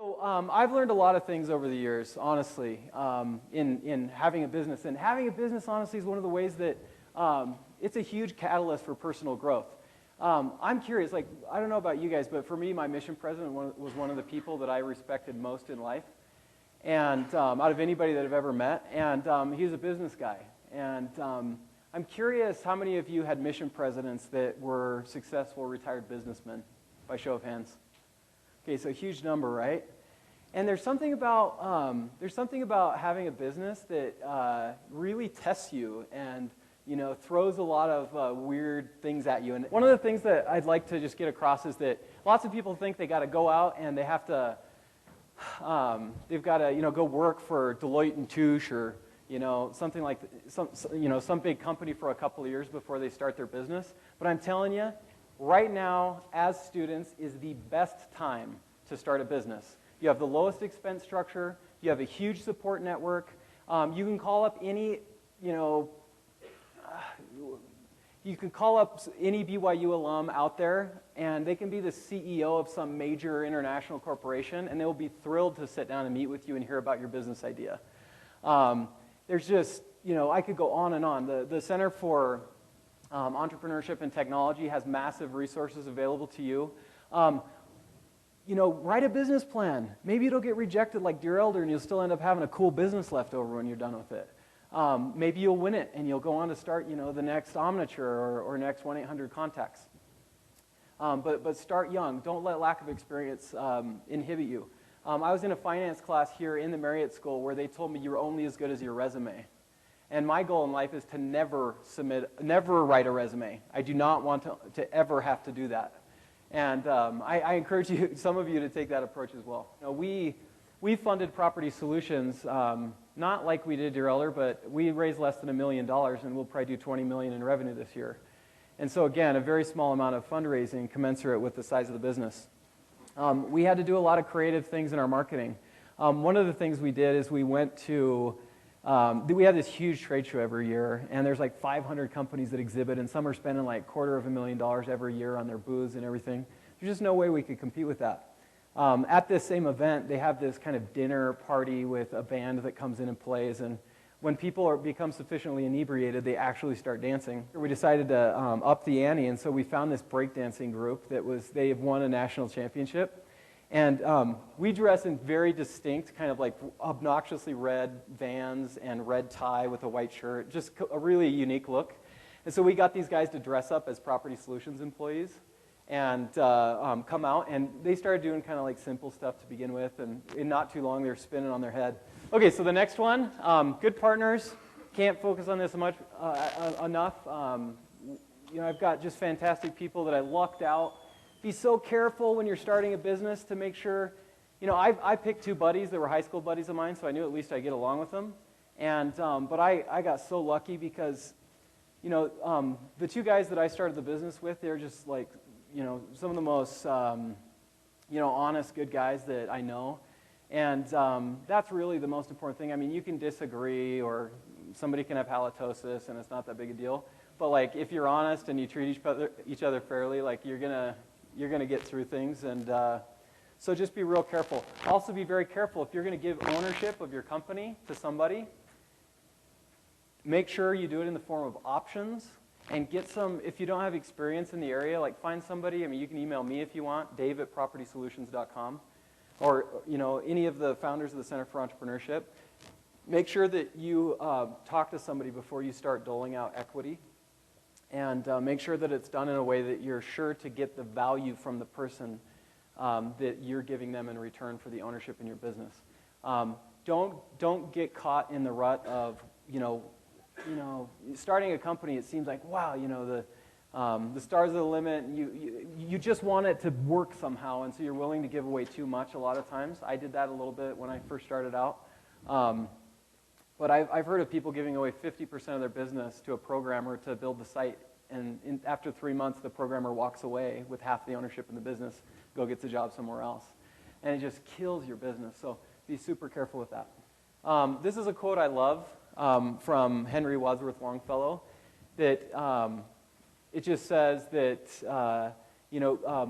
So, I've learned a lot of things over the years, honestly, in having a business. And having a business, honestly, is one of the ways that it's a huge catalyst for personal growth. I'm curious, like, I don't know about you guys, but for me, my mission president was one of the people that I respected most in life, and out of anybody that I've ever met. And he's a business guy. And I'm curious how many of you had mission presidents that were successful retired businessmen, by show of hands. Okay, so a huge number, right? And there's something about having a business that really tests you and throws a lot of weird things at you. And one of the things that I'd like to just get across is that lots of people think they got to go out and they have to, they've got to go work for Deloitte and Touche or something like some big company for a couple of years before they start their business. But I'm telling you, right now, as students, is the best time to start a business. You have the lowest expense structure. You have a huge support network. You can call up any, you can call up any BYU alum out there, and they can be the CEO of some major international corporation, and they will be thrilled to sit down and meet with you and hear about your business idea. There's just, I could go on and on. The Center for Entrepreneurship and Technology has massive resources available to you. Write a business plan. Maybe it'll get rejected like Dear Elder, and you'll still end up having a cool business left over when you're done with it. Maybe you'll win it, and you'll go on to start, the next Omniture or next 1-800-CONTACTS. But start young. Don't let lack of experience inhibit you. I was in a finance class here in the Marriott School where they told me you're only as good as your resume. And my goal in life is to never write a resume. I do not want to ever have to do that. And I encourage some of you to take that approach as well. We funded Property Solutions, not like we did Dear Elder, but we raised less than $1 million, and we'll probably do $20 million in revenue this year. And so again, a very small amount of fundraising commensurate with the size of the business. We had to do a lot of creative things in our marketing. One of the things we did is we went to we have this huge trade show every year, and there's like 500 companies that exhibit, and some are spending like $250,000 every year on their booths and everything. There's just no way we could compete with that. At this same event, they have this kind of dinner party with a band that comes in and plays, and when people become sufficiently inebriated, they actually start dancing. We decided to up the ante, and so we found this breakdancing group they have won a national championship. And we dress in very distinct, kind of like obnoxiously red Vans and red tie with a white shirt, just a really unique look. And so we got these guys to dress up as Property Solutions employees and come out, and they started doing kind of like simple stuff to begin with, and in not too long, they were spinning on their head. Okay, so the next one, good partners. Can't focus on this enough. I've got just fantastic people that I lucked out. Be so careful when you're starting a business to make sure, I picked two buddies that were high school buddies of mine, so I knew at least I'd get along with them. And but I got so lucky because, the two guys that I started the business with, they're just like, some of the most, honest, good guys that I know. And that's really the most important thing. I mean, you can disagree, or somebody can have halitosis, and it's not that big a deal. But like, if you're honest and you treat each other fairly, like you're gonna get through things, and so just be real careful. Also be very careful if you're going to give ownership of your company to somebody. Make sure you do it in the form of options, and get some, if you don't have experience in the area, like find somebody. I mean, you can email me if you want, dave@propertysolutions.com, or any of the founders of the Center for Entrepreneurship. Make sure that you talk to somebody before you start doling out equity. And make sure that it's done in a way that you're sure to get the value from the person that you're giving them in return for the ownership in your business. Don't get caught in the rut of starting a company. It seems like, wow, the stars are the limit. And you just want it to work somehow, and so you're willing to give away too much a lot of times. I did that a little bit when I first started out. But I've heard of people giving away 50% of their business to a programmer to build the site, and after 3 months, the programmer walks away with half the ownership in the business, gets a job somewhere else. And it just kills your business, so be super careful with that. This is a quote I love from Henry Wadsworth Longfellow, that it just says that,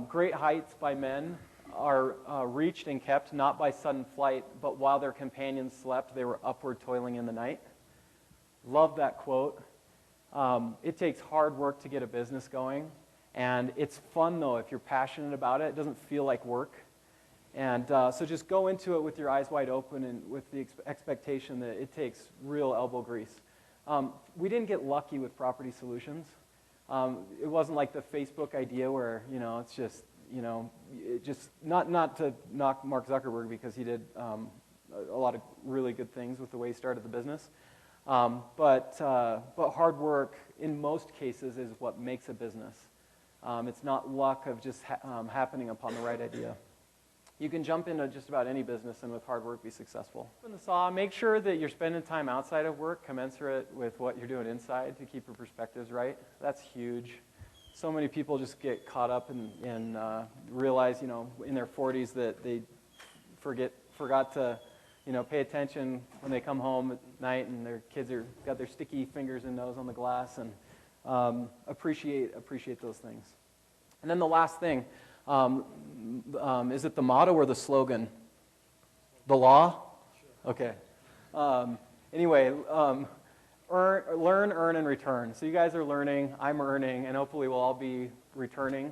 great heights by men are reached and kept not by sudden flight, but while their companions slept, they were upward toiling in the night. Love that quote. It takes hard work to get a business going, and it's fun, though, if you're passionate about it. It doesn't feel like work. And so just go into it with your eyes wide open and with the expectation that it takes real elbow grease. We didn't get lucky with Property Solutions. It wasn't like the Facebook idea where, it's just, it just, not to knock Mark Zuckerberg because he did a lot of really good things with the way he started the business. But hard work, in most cases, is what makes a business. It's not luck of just happening upon the right idea. You can jump into just about any business and with hard work be successful. In the saw, make sure that you're spending time outside of work commensurate with what you're doing inside to keep your perspectives right. That's huge. So many people just get caught up and realize, in their 40s that they forgot to, pay attention when they come home at night and their kids got their sticky fingers and nose on the glass, and appreciate those things. And then the last thing. Is it the motto or the slogan? The law? Okay. Anyway, learn, earn, and return. So you guys are learning, I'm earning, and hopefully we'll all be returning.